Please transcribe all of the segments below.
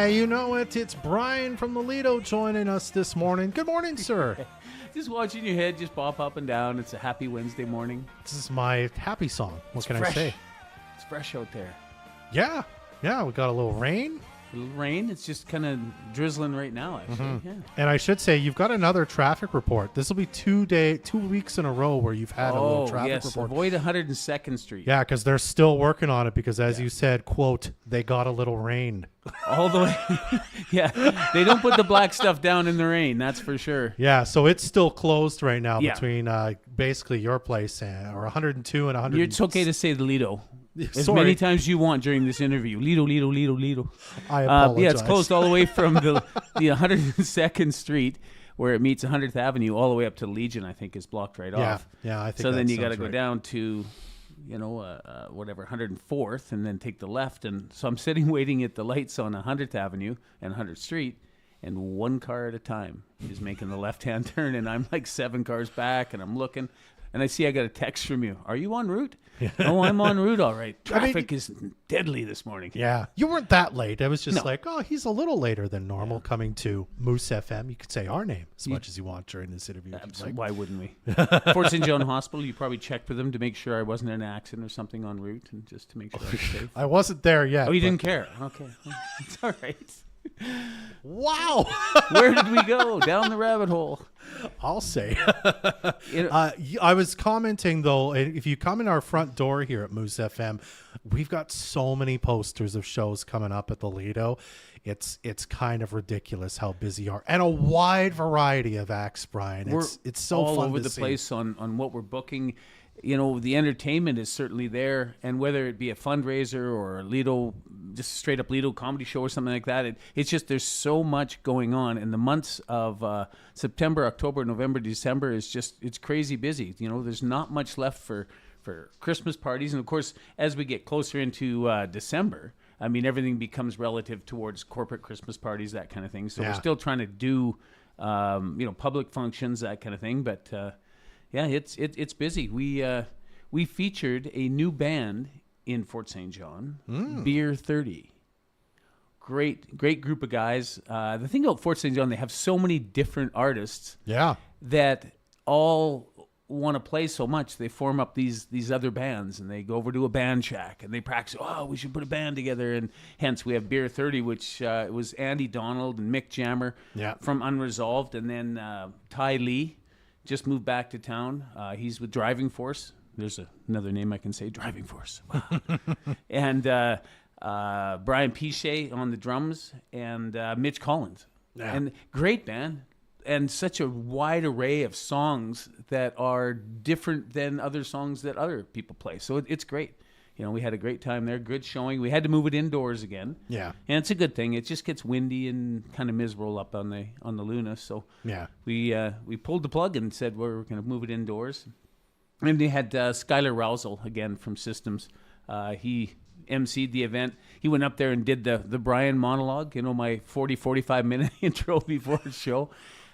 Yeah, you know it. It's Brian from the Lido joining us this morning. Good morning, sir. Just watching your head just pop up and down. It's a happy Wednesday morning. This is my happy song. What can fresh. I say? It's fresh out there. Yeah, we got a little rain. A little rain. It's just kind of drizzling right now, actually. Mm-hmm. Yeah. And I should say, you've got another traffic report. This will be 2 weeks in a row where you've had a little traffic report. Avoid 102nd Street. Yeah, because they're still working on it because, as you said, quote, they got a little rain. All the way. Yeah, they don't put the black stuff down in the rain, that's for sure. Yeah, so it's still closed right now Yeah. between basically your place or 102 and 100. It's okay to say the Lido. As Sorry. many times as you want during this interview. Lido, Lido, Lido, Lido. I apologize. Yeah, it's closed all the way from the 102nd Street, where it meets 100th Avenue, all the way up to Legion, I think, is blocked right off. Yeah, I think so. that Then you got to sounds go right. down to, whatever, 104th, and then take the left. And so I'm sitting waiting at the lights on 100th Avenue and 100th Street, and one car at a time is making the left-hand turn, and I'm like 7 cars back, and I'm looking. And I see I got a text from you. Are you en route? Oh, I'm en route, all right. Traffic is deadly this morning. Yeah. You weren't that late. I was just like, oh, he's a little later than normal coming to Moose FM. You could say our name as much as you want during this interview. if you'd like. Why wouldn't we? Fort St. John Hospital, you probably checked with them to make sure I wasn't in an accident or something en route, and just to make sure I was safe. I wasn't there yet. Oh, you but- didn't care? Okay. It's all right. Wow. Where did we go? Down the rabbit hole. I'll say. You know- I was commenting, though, if you come in our front door here at Moose FM, we've got so many posters of shows coming up at the Lido. It's kind of ridiculous how busy you are. And a wide variety of acts, Brian. It's so all fun over to the see. place on what we're booking. You know, the entertainment is certainly there, and whether it be a fundraiser or a Lido, just straight up Lido comedy show or something like that, it's just there's so much going on. And the months of September, October, November, December it's crazy busy. You know, there's not much left for Christmas parties, and of course, as we get closer into December, I mean, everything becomes relative towards corporate Christmas parties, that kind of thing. So we're still trying to do, public functions, that kind of thing, but. Yeah, it's busy. We featured a new band in Fort St. John, Beer 30. Great group of guys. The thing about Fort St. John, they have so many different artists that all want to play so much. They form up these other bands, and they go over to a band shack, and they practice, we should put a band together, and hence we have Beer 30, which was Andy Donald and Mick Jammer from Unresolved, and then Ty Lee. Just moved back to town. He's with Driving Force. There's another name I can say, Driving Force. Wow. And Brian Pichet on the drums, and Mitch Collins. Yeah. And great band, and such a wide array of songs that are different than other songs that other people play. So it's great. You know, we had a great time there, good showing. We had to move it indoors again. Yeah. And it's a good thing. It just gets windy and kind of miserable up on the Luna. So we pulled the plug and said we're going to move it indoors. And they had Skylar Rousel again from Systems. He emceed the event. He went up there and did the Brian monologue, my 45 minute intro before the show.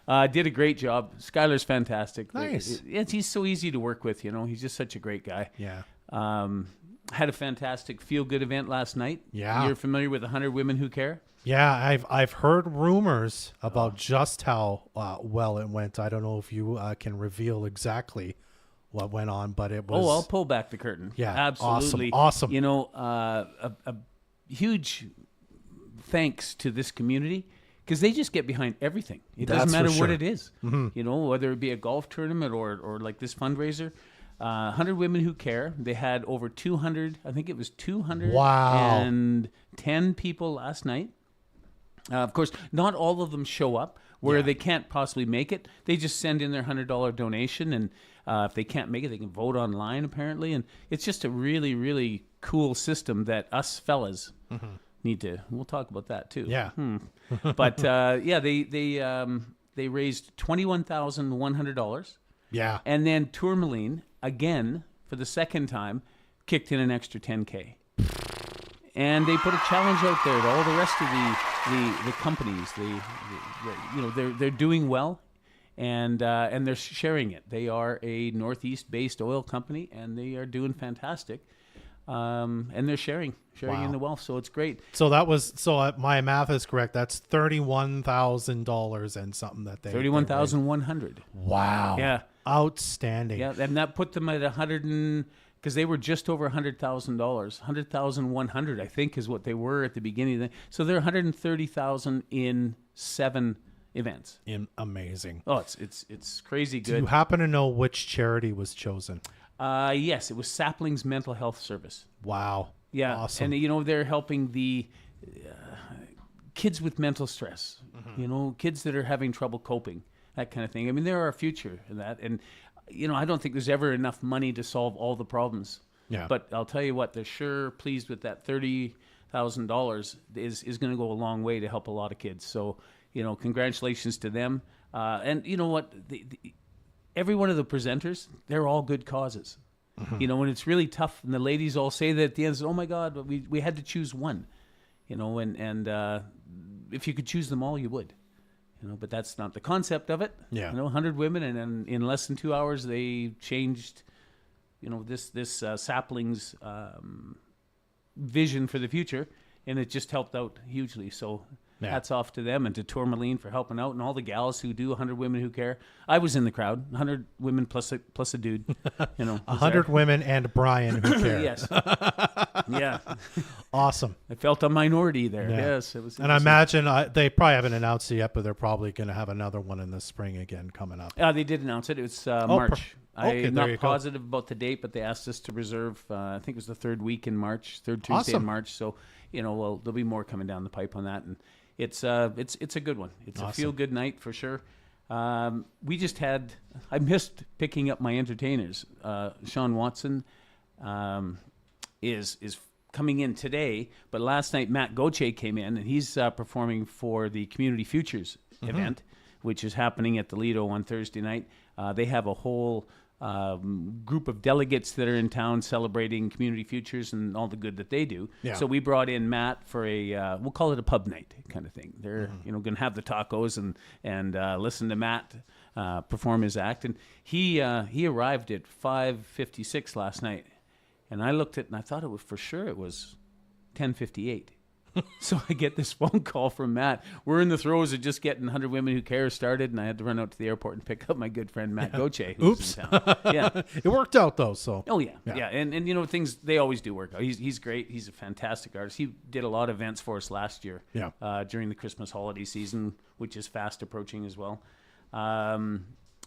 Did a great job. Skylar's fantastic. Nice. He's so easy to work with, He's just such a great guy. Yeah. Had a fantastic feel-good event last night. Yeah. You're familiar with 100 Women Who Care? Yeah, I've heard rumors about just how well it went. I don't know if you can reveal exactly what went on, but it was... Oh, I'll pull back the curtain. Yeah, absolutely. Awesome. A huge thanks to this community, because they just get behind everything. It doesn't matter what it is. Mm-hmm. Whether it be a golf tournament or like this fundraiser. 100 Women Who Care. They had over 200, I think it was 200 and 10 people last night. Of course, not all of them show up where they can't possibly make it. They just send in their $100 donation, and if they can't make it, they can vote online, apparently. And it's just a really, really cool system that us fellas need to. We'll talk about that too. Yeah. But they raised $21,100. Yeah. And then Tourmaline, again, for the second time, kicked in an extra $10K. And they put a challenge out there to all the rest of the companies. They're doing well, and they're sharing it. They are a Northeast-based oil company, and they are doing fantastic. and they're sharing Wow. in the wealth. So it's great. So my math is correct. That's $31,000 and something that they 31,100. Wow. Yeah. Outstanding. Yeah, and that put them at 100 because they were just over $100,000, 100,100 I think is what they were at the beginning of the. So they're 130,000 in 7 events. Amazing. Oh, it's crazy Do good. you happen to know which charity was chosen? Yes, it was Sapling's Mental Health Service. Wow. Yeah, Awesome. and they're helping the kids with mental stress. Kids that are having trouble coping, that kind of thing. I mean, they're our future in that, and I don't think there's ever enough money to solve all the problems. Yeah. But I'll tell you what, they're sure pleased with that $30,000 is going to go a long way to help a lot of kids. So congratulations to them. And you know what, every one of the presenters, they're all good causes. And it's really tough. And the ladies all say that at the end, "Oh my God, but we had to choose one." And if you could choose them all, you would. But that's not the concept of it. Yeah. 100 women, and then in less than 2 hours, they changed, this sapling's vision for the future, and it just helped out hugely. So Yeah. hats off to them and to Tourmaline for helping out, and all the gals who do 100 Women Who Care. I was in the crowd, 100 women plus a dude. 100 women and Brian who care. Yes. Yeah. Awesome. I felt a minority there. Yeah. Yes. It was. And I imagine they probably haven't announced it yet, but they're probably going to have another one in the spring again coming up. They did announce it. It was March. Okay, I'm there not you go. positive about the date, but they asked us to reserve. I think it was the third week in March, third Tuesday Awesome. in March. So there'll be more coming down the pipe on that, and it's a good one. It's Awesome. a feel good night for sure. We just had. I missed picking up my entertainers. Sean Watson is coming in today, but last night Matt Goche came in, and he's performing for the Community Futures event, which is happening at the Lido on Thursday night. They have a whole group of delegates that are in town celebrating Community Futures and all the good that they do. Yeah. So we brought in Matt for we'll call it a pub night kind of thing. They're going to have the tacos and listen to Matt perform his act. And he arrived at 5:56 last night, and I looked at it and I thought it was 10:58. So I get this phone call from Matt. We're in the throes of just getting 100 Women Who Care started, and I had to run out to the airport and pick up my good friend Matt Goche, who's in town. Yeah. It worked out though, so. Oh yeah. And things, they always do work out. He's great. He's a fantastic artist. He did a lot of events for us last year. Yeah. During the Christmas holiday season, which is fast approaching as well.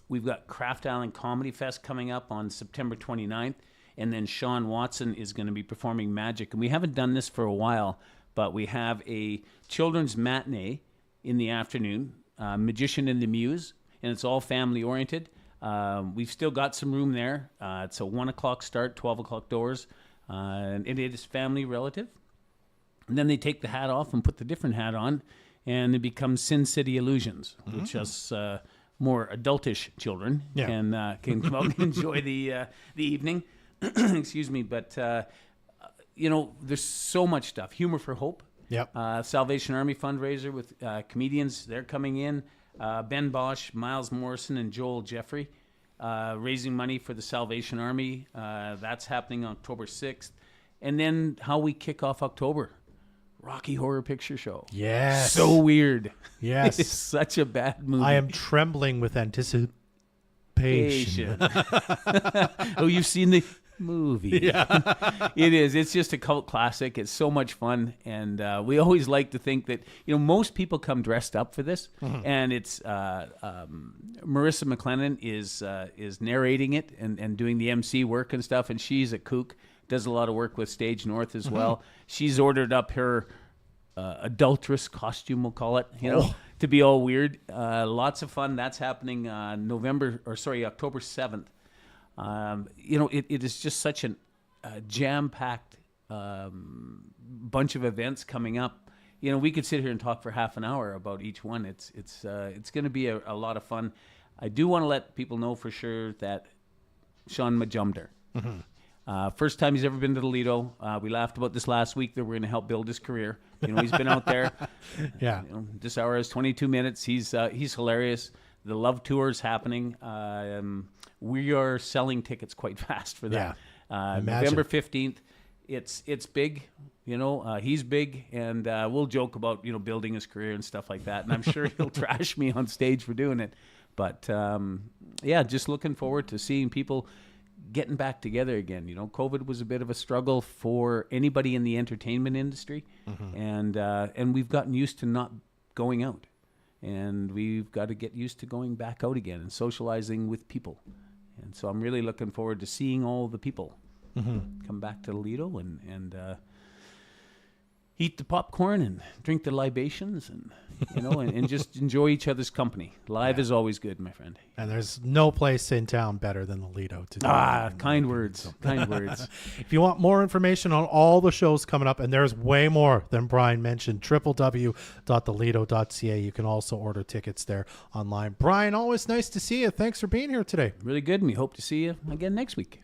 We've got Craft Island Comedy Fest coming up on September 29th, and then Sean Watson is going to be performing Magic, and we haven't done this for a while. But we have a children's matinee in the afternoon, Magician and the Muse, and it's all family-oriented. We've still got some room there. It's a 1 o'clock start, 12 o'clock doors, and it is family relative. And then they take the hat off and put the different hat on, and it becomes Sin City Illusions, which us more adultish children can come out and enjoy the evening. Excuse me, but... there's so much stuff. Humor for Hope. Yep. Salvation Army fundraiser with comedians. They're coming in. Ben Bosch, Miles Morrison, and Joel Jeffrey raising money for the Salvation Army. That's happening on October 6th. And then how we kick off October. Rocky Horror Picture Show. Yes. So weird. Yes. It's such a bad movie. I am trembling with anticipation. Oh, you've seen the movie. Yeah. It is. It's just a cult classic. It's so much fun, and we always like to think that most people come dressed up for this, and it's Marissa McLennan is narrating it and doing the MC work and stuff, and she's a kook, does a lot of work with Stage North as well. She's ordered up her adulterous costume, we'll call it, to be all weird. Lots of fun. That's happening October 7th. It is just such a jam-packed bunch of events coming up. We could sit here and talk for half an hour about each one. It's going to be a lot of fun. I do want to let people know for sure that Sean Majumder, first time he's ever been to the Lido. We laughed about this last week that we're going to help build his career. He's been out there. Yeah. This hour is 22 minutes. He's hilarious. The Love Tour is happening. We are selling tickets quite fast for that. Yeah. November 15th it's big. He's big, and we'll joke about building his career and stuff like that. And I'm sure he'll trash me on stage for doing it. But just looking forward to seeing people getting back together again. COVID was a bit of a struggle for anybody in the entertainment industry, and we've gotten used to not going out, and we've got to get used to going back out again and socializing with people. And so I'm really looking forward to seeing all the people come back to the Lido and eat the popcorn and drink the libations and and just enjoy each other's company. Live is always good, my friend. And there's no place in town better than the Lido to do that. Kind words. Kind words. If you want more information on all the shows coming up, and there's way more than Brian mentioned, www.thelido.ca. You can also order tickets there online. Brian, always nice to see you. Thanks for being here today. Really good, and we hope to see you again next week.